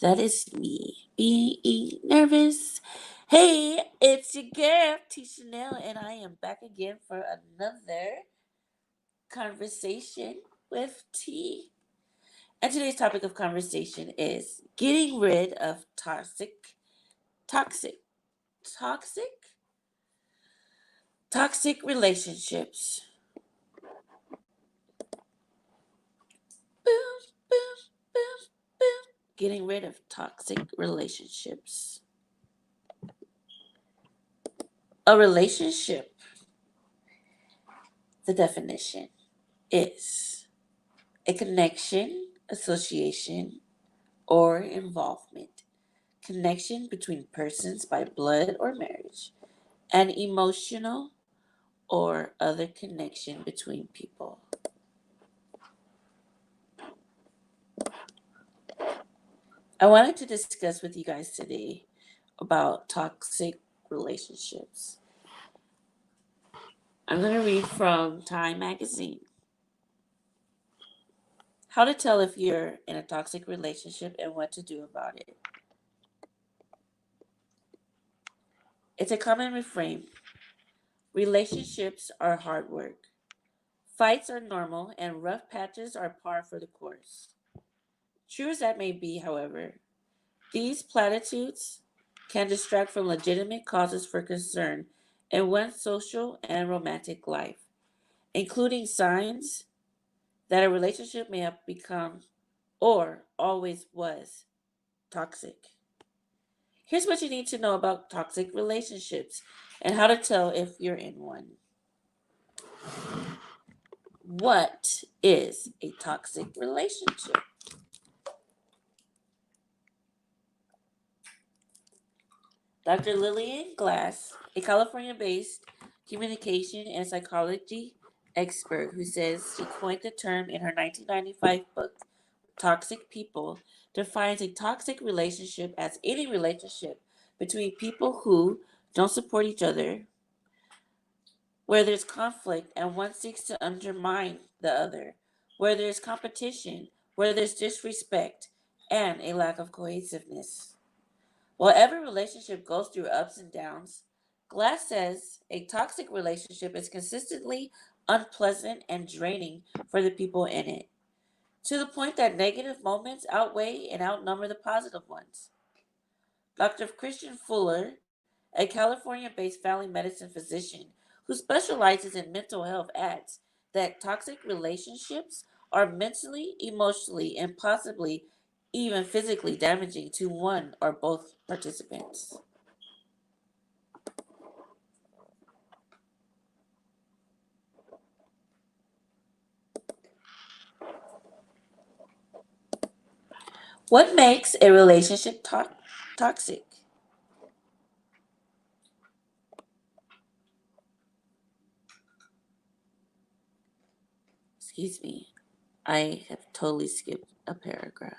That is me being nervous. Hey, it's your girl, Channelle, and I am back again for another conversation with T. And today's topic of conversation is getting rid of toxic, toxic, toxic relationships. Boom, boom, boom, boom. Getting rid of toxic relationships. A relationship, the definition is a connection, association, or involvement. Connection between persons by blood or marriage. An emotional or other connection between people. I wanted to discuss with you guys today about toxic relationships. I'm going to read from Time Magazine. How to tell if you're in a toxic relationship and what to do about it. It's a common refrain. Relationships are hard work. Fights are normal and rough patches are par for the course. True as that may be, however, these platitudes can distract from legitimate causes for concern in one's social and romantic life, including signs that a relationship may have become or always was toxic. Here's what you need to know about toxic relationships and how to tell if you're in one. What is a toxic relationship? Dr. Lillian Glass, a California based communication and psychology expert who says she coined the term in her 1995 book, Toxic People, defines a toxic relationship as any relationship between people who don't support each other, where there's conflict and one seeks to undermine the other, where there's competition, where there's disrespect, and a lack of cohesiveness. While every relationship goes through ups and downs, Glass says a toxic relationship is consistently unpleasant and draining for the people in it, to the point that negative moments outweigh and outnumber the positive ones. Dr. Christian Fuller, a California based family medicine physician who specializes in mental health, adds that toxic relationships are mentally, emotionally, and possibly even physically damaging to one or both participants. What makes a relationship toxic? Excuse me, I have totally skipped a paragraph.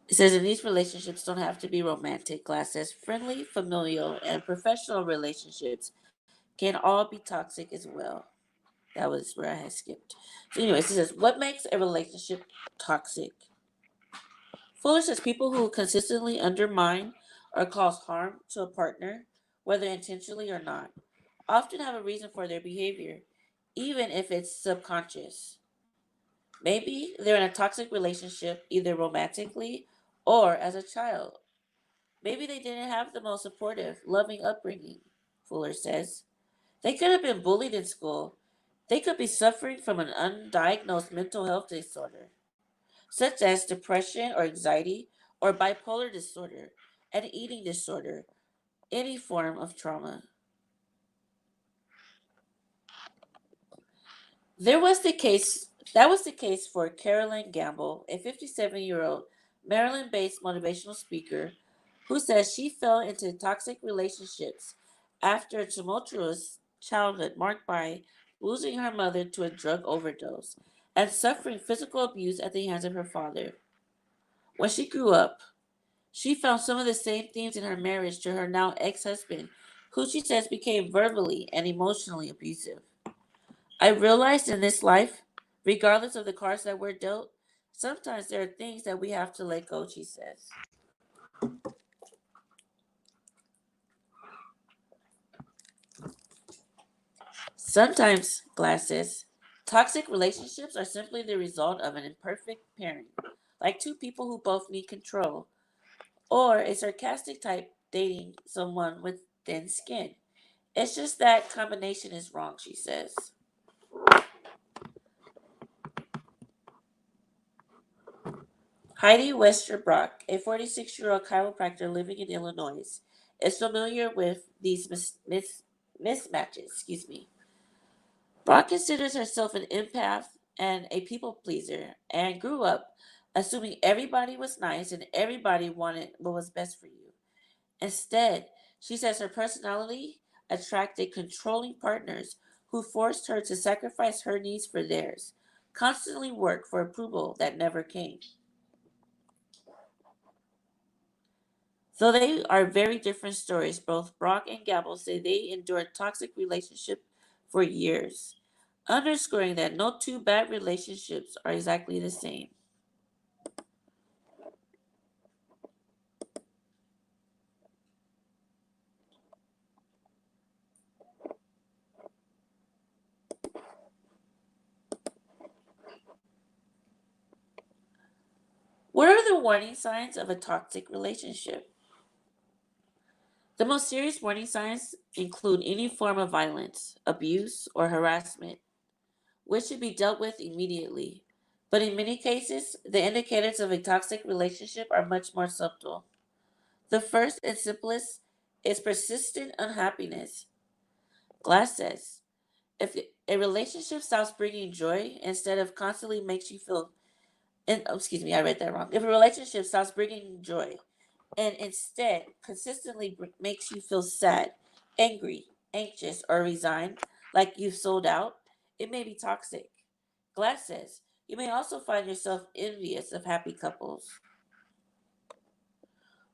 It says in these relationships don't have to be romantic. Glass says friendly, familial, and professional relationships can all be toxic as well. That was where I had skipped. So, anyways, it says what makes a relationship toxic? Fuller says people who consistently undermine or cause harm to a partner, whether intentionally or not, often have a reason for their behavior, even if it's subconscious. Maybe they're in a toxic relationship either romantically or as a child. Maybe they didn't have the most supportive, loving upbringing, Fuller says. They could have been bullied in school. They could be suffering from an undiagnosed mental health disorder, such as depression or anxiety or bipolar disorder, an eating disorder, any form of trauma. There was the case that was the case for Carolyn Gamble, a 57-year-old Maryland-based motivational speaker who says she fell into toxic relationships after a tumultuous childhood marked by losing her mother to a drug overdose and suffering physical abuse at the hands of her father. When she grew up, she found some of the same themes in her marriage to her now ex-husband, who she says became verbally and emotionally abusive. I realized in this life, regardless of the cards that we're dealt, Sometimes there are things that we have to let go, she says. Sometimes, Glass says, toxic relationships are simply the result of an imperfect pairing, like two people who both need control, or a sarcastic type dating someone with thin skin. It's just that combination is wrong, she says. Heidi Westerbrock, a 46-year-old chiropractor living in Illinois, is familiar with these mismatches. Brock considers herself an empath and a people pleaser and grew up assuming everybody was nice and everybody wanted what was best for you. Instead, she says her personality attracted controlling partners who forced her to sacrifice her needs for theirs, constantly work for approval that never came. Though they are very different stories, both Brock and Gabble say they endured toxic relationships for years, underscoring that no two bad relationships are exactly the same. What are the warning signs of a toxic relationship? The most serious warning signs include any form of violence, abuse, or harassment, which should be dealt with immediately. But in many cases, the indicators of a toxic relationship are much more subtle. The first and simplest is persistent unhappiness. Glass says, if a relationship stops bringing joy instead of constantly makes you feel, and I read that wrong. If a relationship stops bringing joy and instead consistently makes you feel sad, angry, anxious, or resigned, like you've sold out, it may be toxic. Glass says, you may also find yourself envious of happy couples.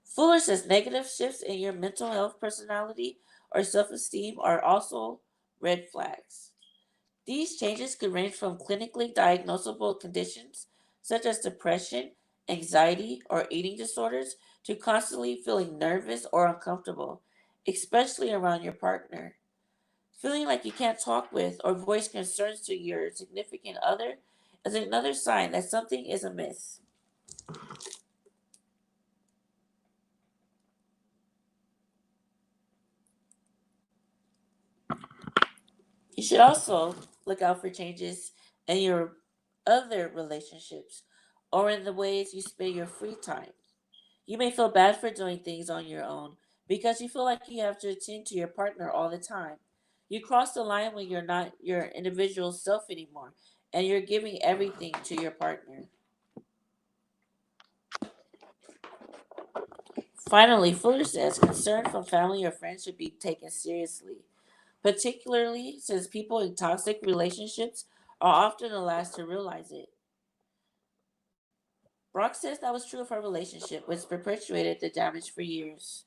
Fuller says negative shifts in your mental health, personality, or self esteem are also red flags. These changes could range from clinically diagnosable conditions such as depression, anxiety, or eating disorders to constantly feeling nervous or uncomfortable, especially around your partner. Feeling like you can't talk with or voice concerns to your significant other is another sign that something is amiss. You should also look out for changes in your other relationships or in the ways you spend your free time. You may feel bad for doing things on your own because you feel like you have to attend to your partner all the time. You cross the line when you're not your individual self anymore and you're giving everything to your partner. Finally, Fuller says concern from family or friends should be taken seriously, particularly since people in toxic relationships are often the last to realize it. Brock says that was true of her relationship, which perpetuated the damage for years.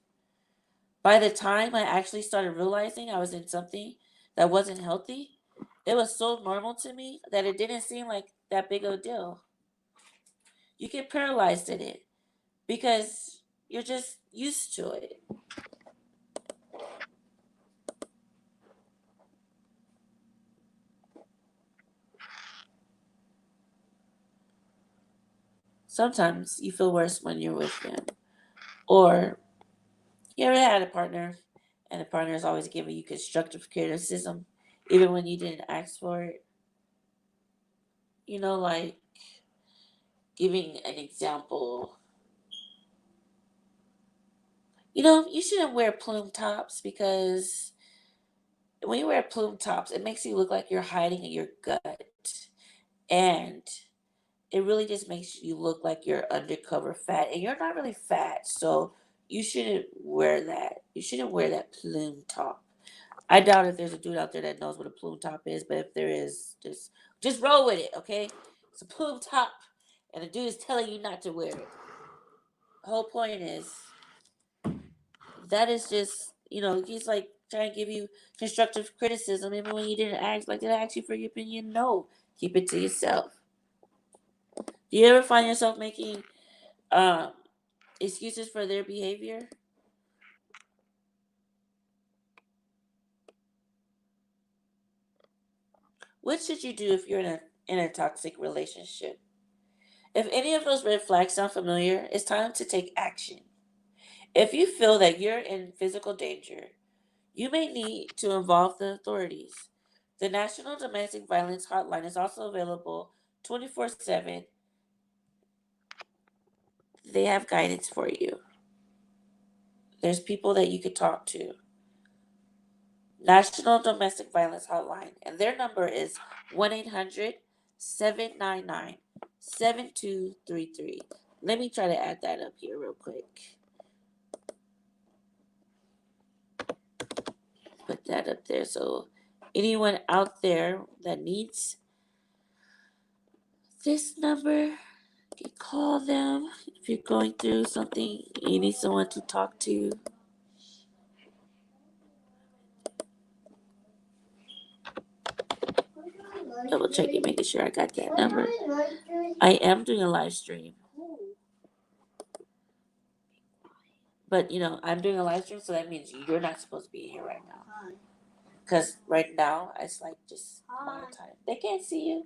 By the time I actually started realizing I was in something that wasn't healthy, it was so normal to me that it didn't seem like that big of a deal. You get paralyzed in it because you're just used to it. Sometimes you feel worse when you're with them. Or you ever had a partner and the partner is always giving you constructive criticism even when you didn't ask for it? Like giving an example. You shouldn't wear plume tops because when you wear plume tops, it makes you look like you're hiding in your gut. And it really just makes you look like you're undercover fat. And you're not really fat. So you shouldn't wear that. You shouldn't wear that plume top. I doubt if there's a dude out there that knows what a plume top is, but if there is, just roll with it, okay? It's a plume top, and the dude is telling you not to wear it. The whole point is that is just he's like trying to give you constructive criticism, even when you didn't ask. Like, did I ask you for your opinion? No, keep it to yourself. Do you ever find yourself making um, excuses for their behavior? What should you do if you're in a toxic relationship? If any of those red flags sound familiar, it's time to take action. If you feel that you're in physical danger, you may need to involve the authorities. The National Domestic Violence Hotline is also available 24/7. They have guidance for you. There's people that you could talk to. National Domestic Violence Hotline, and their number is 1-800-799-7233. Let me try to add that up here real quick. Put that up there so anyone out there that needs this number, you call them. If you're going through something, you need someone to talk to. Double checking, making sure I got that number. I am doing a live stream. But I'm doing a live stream, so that means you're not supposed to be here right now. Because right now, it's like just my time. They can't see you.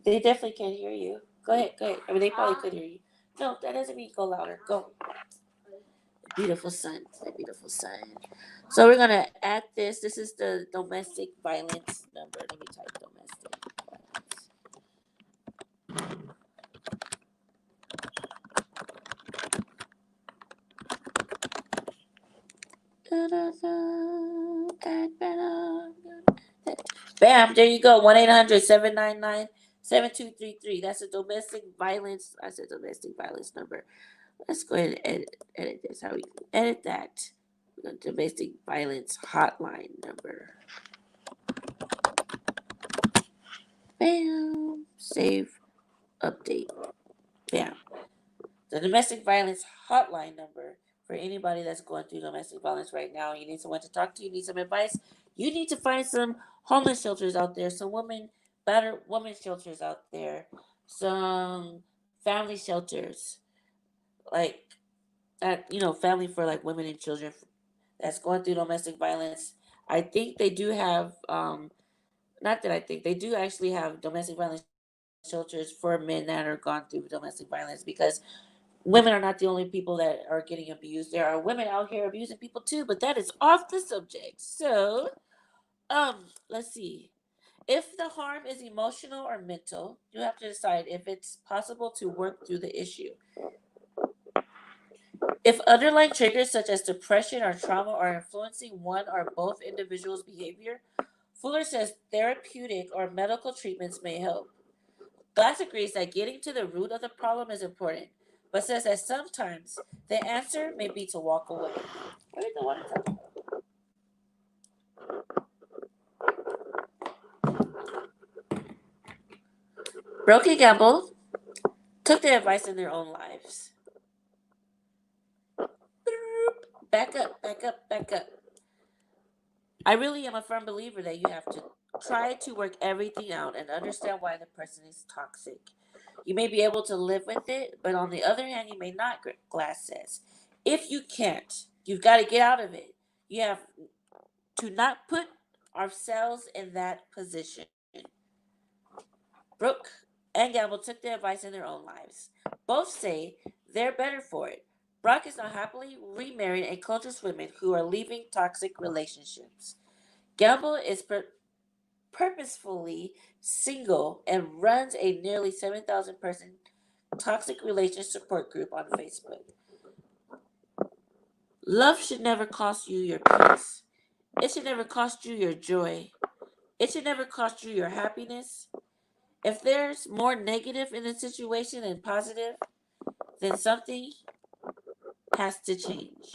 They definitely can't hear you. Go ahead, go ahead. I mean, they probably could hear you. No, that doesn't mean go louder. Go. Beautiful son. My beautiful son. So we're going to add this. This is the domestic violence number. Let me type domestic violence. Bam, there you go. 1-800-799-7233. That's a domestic violence. I said domestic violence number. Let's go ahead and edit this. How we can edit that. We're going to domestic violence hotline number. Bam. Save. Update. Bam. The domestic violence hotline number for anybody that's going through domestic violence right now. You need someone to talk to. You need some advice. You need to find some homeless shelters out there. Some battered women shelters out there. Some family shelters. Like that, family for like women and children that's going through domestic violence. I think they do have, not that I think, they do actually have domestic violence shelters for men that are gone through domestic violence because women are not the only people that are getting abused. There are women out here abusing people too, but that is off the subject. So, let's see. If the harm is emotional or mental, you have to decide if it's possible to work through the issue. If underlying triggers such as depression or trauma are influencing one or both individuals' behavior, Fuller says therapeutic or medical treatments may help. Glass agrees that getting to the root of the problem is important, but says that sometimes the answer may be to walk away. Where did the water come? Brooke and Gamble took their advice in their own lives. Back up, back up, back up. I really am a firm believer that you have to try to work everything out and understand why the person is toxic. You may be able to live with it, but on the other hand, you may not, Glass says. If you can't, you've got to get out of it. You have to not put ourselves in that position. Brooke and Gamble took their advice in their own lives. Both say they're better for it. Brock is now happily remarried and coaches women who are leaving toxic relationships. Gamble is purposefully single and runs a nearly 7,000 person toxic relationship support group on Facebook. Love should never cost you your peace. It should never cost you your joy. It should never cost you your happiness. If there's more negative in the situation than positive, then something has to change.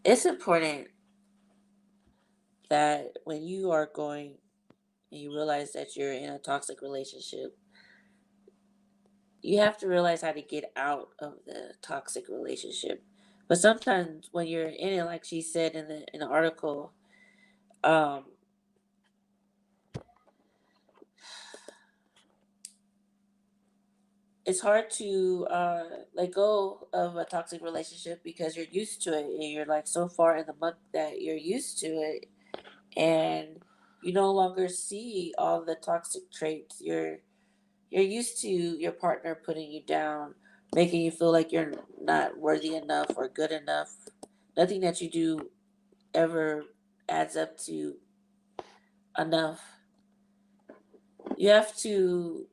It's important that when you are going and you realize that you're in a toxic relationship, you have to realize how to get out of the toxic relationship. But sometimes when you're in it, like she said in the article, um, it's hard to let go of a toxic relationship because you're used to it and you're like so far in the month that you're used to it, and you no longer see all the toxic traits. You're used to your partner putting you down, making you feel like you're not worthy enough or good enough. Nothing that you do ever adds up to enough. You have to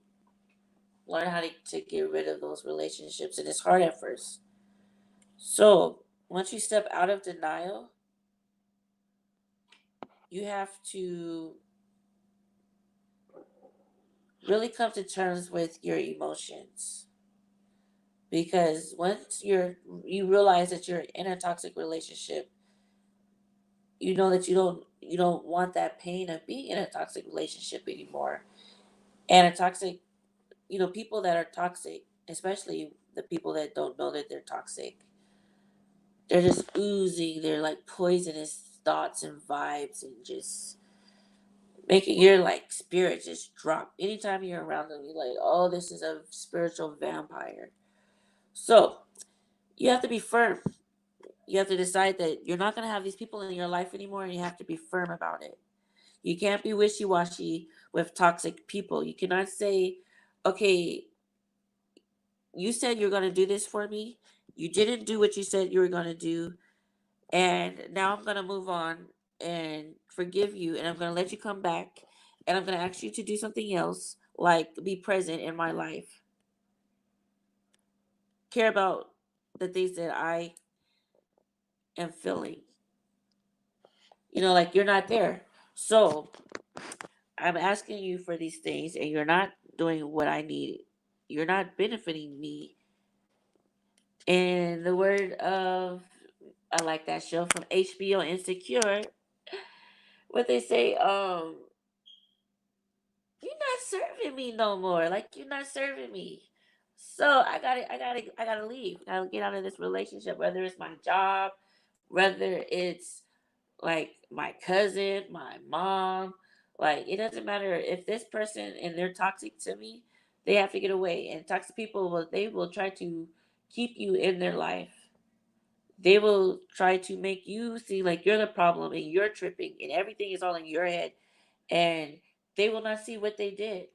learn how to get rid of those relationships, and it's hard at first. So, once you step out of denial, you have to really come to terms with your emotions. Because once you realize that you're in a toxic relationship, you know that you don't want that pain of being in a toxic relationship anymore. And a toxic, people that are toxic, especially the people that don't know that they're toxic, they're just oozing their like poisonous thoughts and vibes, and just making your like spirit just drop. Anytime you're around them, you're like, oh, this is a spiritual vampire. So you have to be firm. You have to decide that you're not going to have these people in your life anymore, and you have to be firm about it. You can't be wishy washy with toxic people. You cannot say, okay, you said you're going to do this for me. You didn't do what you said you were going to do. And now I'm going to move on and forgive you. And I'm going to let you come back. And I'm going to ask you to do something else, like be present in my life. Care about the things that I am feeling. Like you're not there. So I'm asking you for these things, and you're not doing what I need. You're not benefiting me. And the word of, I like that show from HBO, Insecure. What they say, you're not serving me no more. Like you're not serving me. So I gotta leave. I gotta get out of this relationship. Whether it's my job, whether it's like my cousin, my mom, like it doesn't matter if this person and they're toxic to me, they have to get away. And toxic people they will try to keep you in their life. They will try to make you seem like you're the problem and you're tripping and everything is all in your head, and they will not see what they did.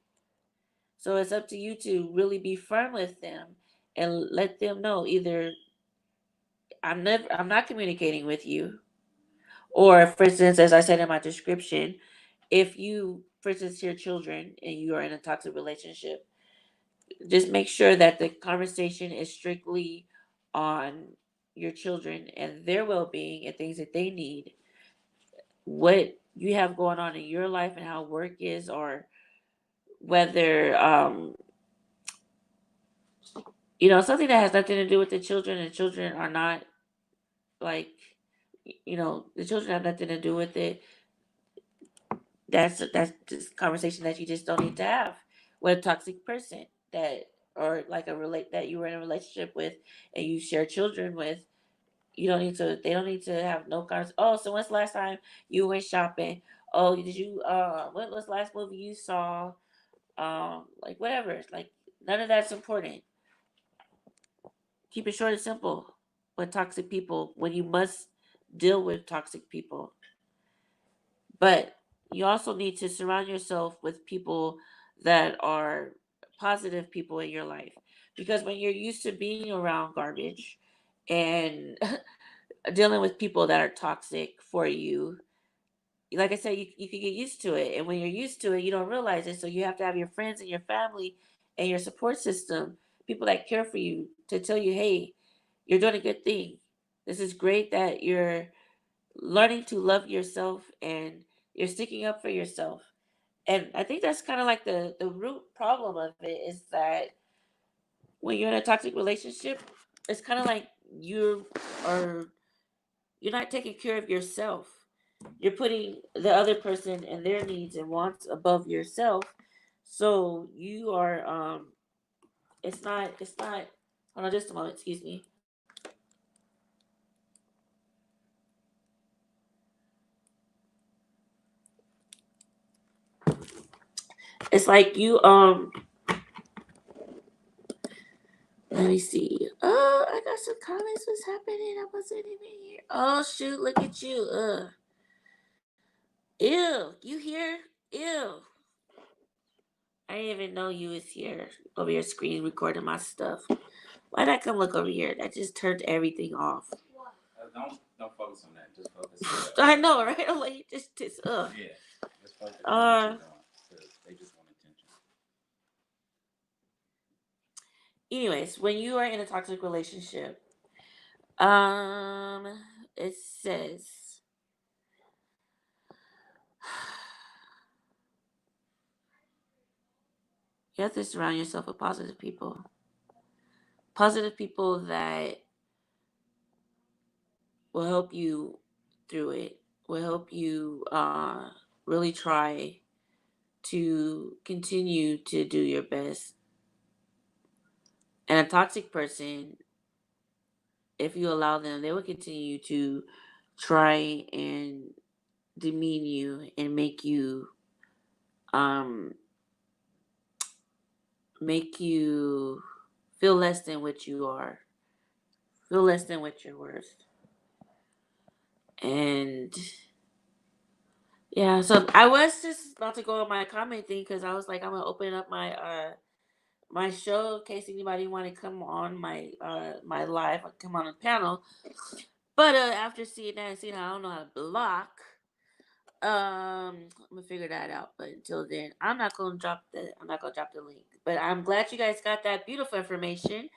So it's up to you to really be firm with them and let them know either I'm not communicating with you. Or, for instance, as I said in my description, if you, for instance, your children and you are in a toxic relationship, just make sure that the conversation is strictly on your children and their well being and things that they need, what you have going on in your life and how work is, or whether, something that has nothing to do with the children, and children are not like, the children have nothing to do with it. That's just conversation that you just don't need to have with a toxic person, that, or like a relate that you were in a relationship with and you share children with. You don't need to. They don't need to have no conversation. Oh, so when's the last time you went shopping? Oh, did you? What was the last movie you saw? Like whatever. Like none of that's important. Keep it short and simple with toxic people when you must deal with toxic people. But you also need to surround yourself with people that are positive people in your life. Because when you're used to being around garbage and dealing with people that are toxic for you, like I said, you can get used to it. And when you're used to it, you don't realize it. So you have to have your friends and your family and your support system, people that care for you, to tell you, hey, you're doing a good thing. This is great that you're learning to love yourself and you're sticking up for yourself. And I think that's kind of like the root problem of it, is that when you're in a toxic relationship, it's kind of like are you're not taking care of yourself. You're putting the other person and their needs and wants above yourself. So you are It's not. Hold on, just a moment. Excuse me. It's like you Let me see. Oh, I got some comments. What's happening? I wasn't even here. Oh shoot! Look at you. Ew. You here? Ew. I didn't even know you was here over your screen recording my stuff. Why'd I come look over here? That just turned everything off. Don't focus on that. Just focus. I know, right? I'm like, just Yeah. Just focus on what you're doing. They just want attention. Anyways, when you are in a toxic relationship, um, it says you have to surround yourself with positive people. Positive people that will help you through it, will help you really try to continue to do your best. And a toxic person, if you allow them, they will continue to try and demean you and um make you feel less than what you are, feel less than what you're worth. And yeah, so I was just about to go on my comment thing because I was like, I'm gonna open up my show in case anybody want to come on my live or come on the panel. But after seeing that and seeing how I don't know how to block, I'm gonna figure that out. But until then, I'm not gonna drop the link. But I'm glad you guys got that beautiful information.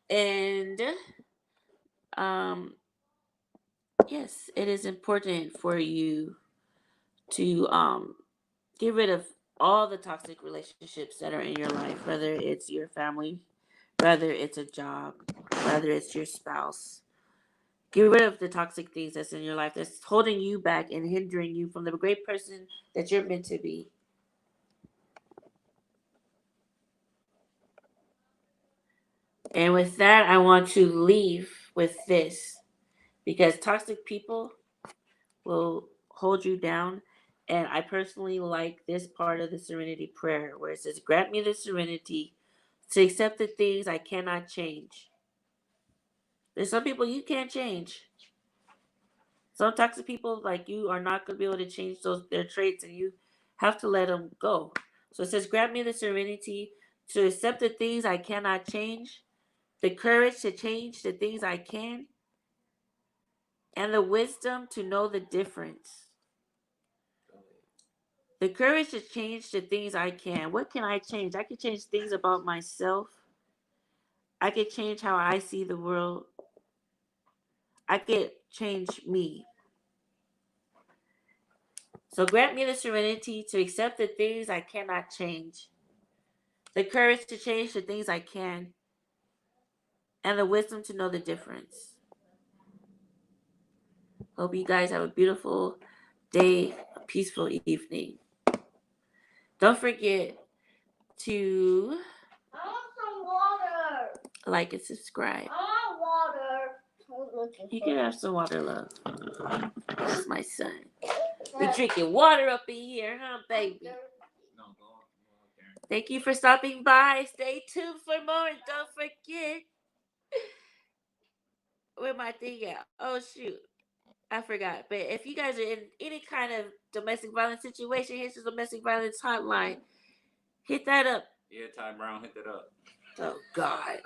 And um yes, it is important for you to get rid of all the toxic relationships that are in your life, whether it's your family, whether it's a job, whether it's your spouse. Get rid of the toxic things that's in your life that's holding you back and hindering you from the great person that you're meant to be. And with that, I want to leave with this because toxic people will hold you down. And I personally like this part of the serenity prayer where it says, grant me the serenity to accept the things I cannot change. There's some people you can't change. Some toxic people, like you, are not going to be able to change their traits, and you have to let them go. So it says, grant me the serenity to accept the things I cannot change, the courage to change the things I can, and the wisdom to know the difference. The courage to change the things I can. What can I change? I can change things about myself. I can change how I see the world. I can change me. So grant me the serenity to accept the things I cannot change, the courage to change the things I can, and the wisdom to know the difference. Hope you guys have a beautiful day, a peaceful evening. Don't forget to like and subscribe. You can have some water, love. This is my son. We drinking water up in here, huh, baby? Thank you for stopping by. Stay tuned for more. And don't forget where my thing at. Oh shoot, I forgot. But if you guys are in any kind of domestic violence situation, here's the domestic violence hotline. Hit that up. Yeah, Ty Brown hit that up. Oh God.